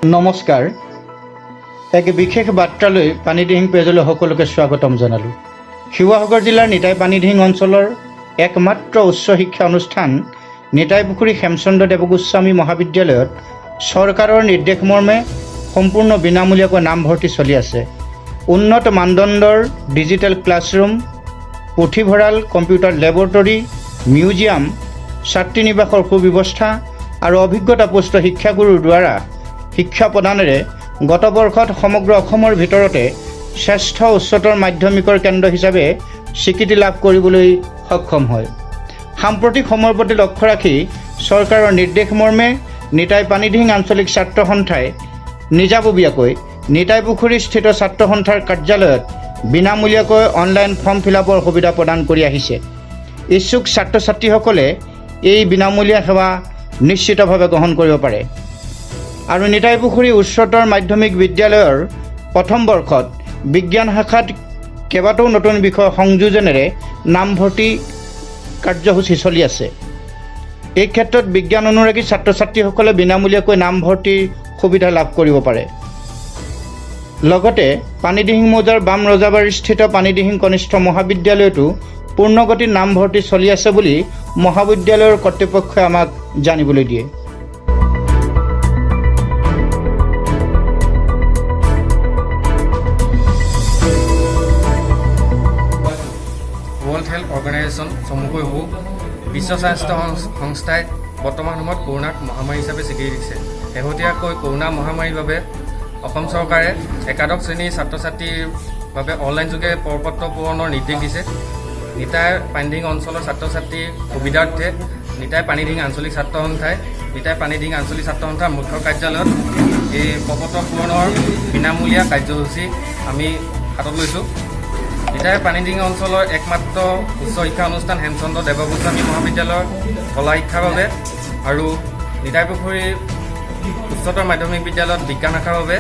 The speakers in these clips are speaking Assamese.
নমস্কাৰ। এক বিশেষ বাৰ্তালৈ পানীদিহিং পেজলৈ সকলোকে স্বাগতম জনালোঁ। শিৱসাগৰ জিলাৰ নিতাই পানীদিহিং অঞ্চলৰ একমাত্ৰ উচ্চ শিক্ষা অনুষ্ঠান নিতাই পুখুৰী হেমচন্দ্ৰ দেৱগোস্বামী মহাবিদ্যালয়ত চৰকাৰৰ নিৰ্দেশমৰ্মে সম্পূৰ্ণ বিনামূলীয়াকৈ নামভৰ্তি চলি আছে। উন্নত মানদণ্ডৰ ডিজিটেল ক্লাছৰুম, পুথিভঁৰাল, কম্পিউটাৰ লেবৰেটৰী, মিউজিয়াম, ছাত্ৰী নিবাসৰ সুব্যৱস্থা আৰু অভিজ্ঞতাপুষ্ট শিক্ষাগুৰুৰ দ্বাৰা শিক্ষা প্ৰদানেৰে গত বৰ্ষত সমগ্ৰ অসমৰ ভিতৰতে শ্ৰেষ্ঠ উচ্চতৰ মাধ্যমিকৰ কেন্দ্ৰ হিচাপে স্বীকৃতি লাভ কৰিবলৈ সক্ষম হয়। সাম্প্ৰতিক সময়ৰ প্ৰতি লক্ষ্য ৰাখি চৰকাৰৰ নিৰ্দেশমৰ্মে নিতাই পানীদিহিং আঞ্চলিক ছাত্ৰ সন্থাই নিজাববীয়াকৈ নিতাই পুখুৰীস্থিত ছাত্ৰ সন্থাৰ কাৰ্যালয়ত বিনামূলীয়াকৈ অনলাইন ফৰ্ম ফিলআপৰ সুবিধা প্ৰদান কৰি আহিছে। ইচ্ছুক ছাত্ৰ ছাত্ৰীসকলে এই বিনামূলীয়া সেৱা নিশ্চিতভাৱে গ্ৰহণ কৰিব পাৰে। আৰু নিতাই পুখুৰী উচ্চতৰ মাধ্যমিক বিদ্যালয়ৰ প্ৰথম বৰ্ষত বিজ্ঞান শাখাত কেইবাটাও নতুন বিষয় সংযোজনেৰে নামভৰ্তি কাৰ্যসূচী চলি আছে। এই ক্ষেত্ৰত বিজ্ঞান অনুৰাগী ছাত্ৰ ছাত্ৰীসকলে বিনামূলীয়াকৈ নামভৰ্তিৰ সুবিধা লাভ কৰিব পাৰে। লগতে পানীদিহিং মৌজাৰ বাম ৰজাবাৰীস্থিত পানীদিহিং কনিষ্ঠ মহাবিদ্যালয়তো পূৰ্ণগতিত নামভৰ্তি চলি আছে বুলি মহাবিদ্যালয়ৰ কৰ্তৃপক্ষই আমাক জানিবলৈ দিয়ে। ৱৰ্ল্ড হেল্থ অৰ্গেনাইজেশ্যন চমুকৈ হওক বিশ্ব স্বাস্থ্য সংস্থাই বৰ্তমান সময়ত কৰোণাক মহামাৰী হিচাপে স্বীকৃতি দিছে। শেহতীয়াকৈ কৰোণা মহামাৰীৰ বাবে অসম চৰকাৰে একাদশ শ্ৰেণীৰ ছাত্ৰ ছাত্ৰীৰ বাবে অনলাইন যোগে প্ৰপত্ৰ পূৰণৰ নিৰ্দেশ দিছে। নিতাই পানীদিহিং অঞ্চলৰ ছাত্ৰ ছাত্ৰীৰ সুবিধাৰ্থে নিতাই পানীদিহিং আঞ্চলিক ছাত্ৰ সন্থাই নিতাই পানীদিহিং আঞ্চলিক ছাত্ৰ সন্থাৰ মুখ্য কাৰ্যালয়ত এই প্ৰপত্ৰ পূৰণৰ বিনামূলীয়া কাৰ্যসূচী আমি হাতত লৈছোঁ। নিতাই পানীদিহিং অঞ্চলৰ একমাত্ৰ উচ্চ শিক্ষা অনুষ্ঠান হেমচন্দ্ৰ দেৱগোস্বামী মহাবিদ্যালয়ৰ কলা শিক্ষাৰ বাবে আৰু নিতাই পুখুৰী উচ্চতৰ মাধ্যমিক বিদ্যালয়ত বিজ্ঞান শাখাৰ বাবে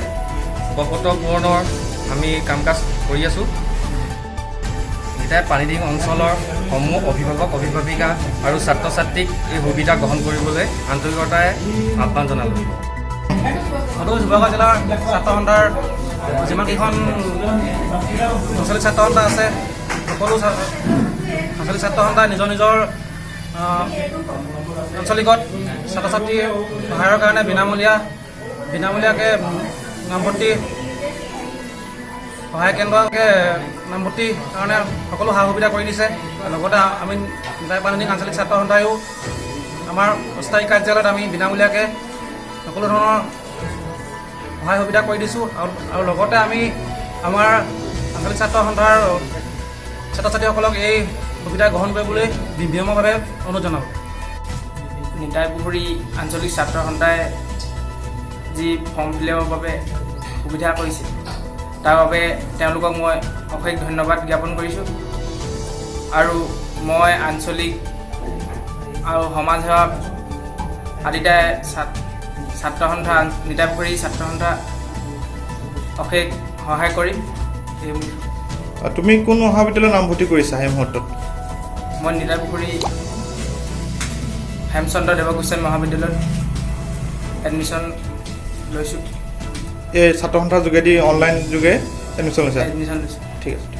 প্ৰপত্ৰ পূৰণৰ আমি কাম কাজ কৰি আছোঁ। নিতাই পানীদিহিং অঞ্চলৰ সমূহ অভিভাৱক অভিভাৱিকা আৰু ছাত্ৰ ছাত্ৰীক এই সুবিধা গ্ৰহণ কৰিবলৈ আন্তৰিকতাৰে আহ্বান জনালোঁ। শিৱসাগৰ জিলাৰ ছাত্ৰ সন্থাৰ যিমানকেইখন আঞ্চলিক ছাত্ৰ সন্থা আছে, সকলো আঞ্চলিক ছাত্ৰ সন্থাই নিজৰ নিজৰ আঞ্চলিকত ছাত্ৰ ছাত্ৰীৰ সহায়ৰ কাৰণে বিনামূলীয়াকৈ নামভৰ্তি সহায় কেন্দ্ৰকে নামভৰ্তিৰ কাৰণে সকলো সা সুবিধা কৰি দিছে। লগতে আমি নিতাই পানীদিহিং আঞ্চলিক ছাত্ৰ সন্থায়ো আমাৰ অস্থায়ী কাৰ্যালয়ত আমি বিনামূলীয়াকৈ সকলো ধৰণৰ সহায় সুবিধা কৰি দিছোঁ। আৰু লগতে আমি আমাৰ আঞ্চলিক ছাত্ৰ সন্থাৰ ছাত্ৰ ছাত্ৰীসকলক এই সুবিধা গ্ৰহণ কৰিবলৈ বিনম্ৰভাৱে অনুৰোধ জনাওঁ। নিতাই পুখুৰী আঞ্চলিক ছাত্ৰ সন্থাই যি ফৰ্ম ফিলআপৰ বাবে সুবিধা কৰিছে তাৰ বাবে তেওঁলোকক মই অশেষ ধন্যবাদ জ্ঞাপন কৰিছোঁ। আৰু মই আঞ্চলিক আৰু সমাজ সেৱা আদিতে ছাত্ৰ সন্থা নিতাই পুখুৰী ছাত্ৰ সন্থা অশেষ সহায় কৰিম। তুমি কোন মহাবিদ্যালয়ত নামভৰ্তি কৰিছা সেই মুহূৰ্তত? মই নিতাই পুখুৰী হেমচন্দ্ৰ দেৱগোস্বামী মহাবিদ্যালয়ত এডমিশ্যন লৈছোঁ। এই ছাত্ৰ সন্থাৰ যোগেদি অনলাইন যোগে এডমিশ্যন লৈছা? এডমিশ্যন লৈছোঁ। ঠিক আছে।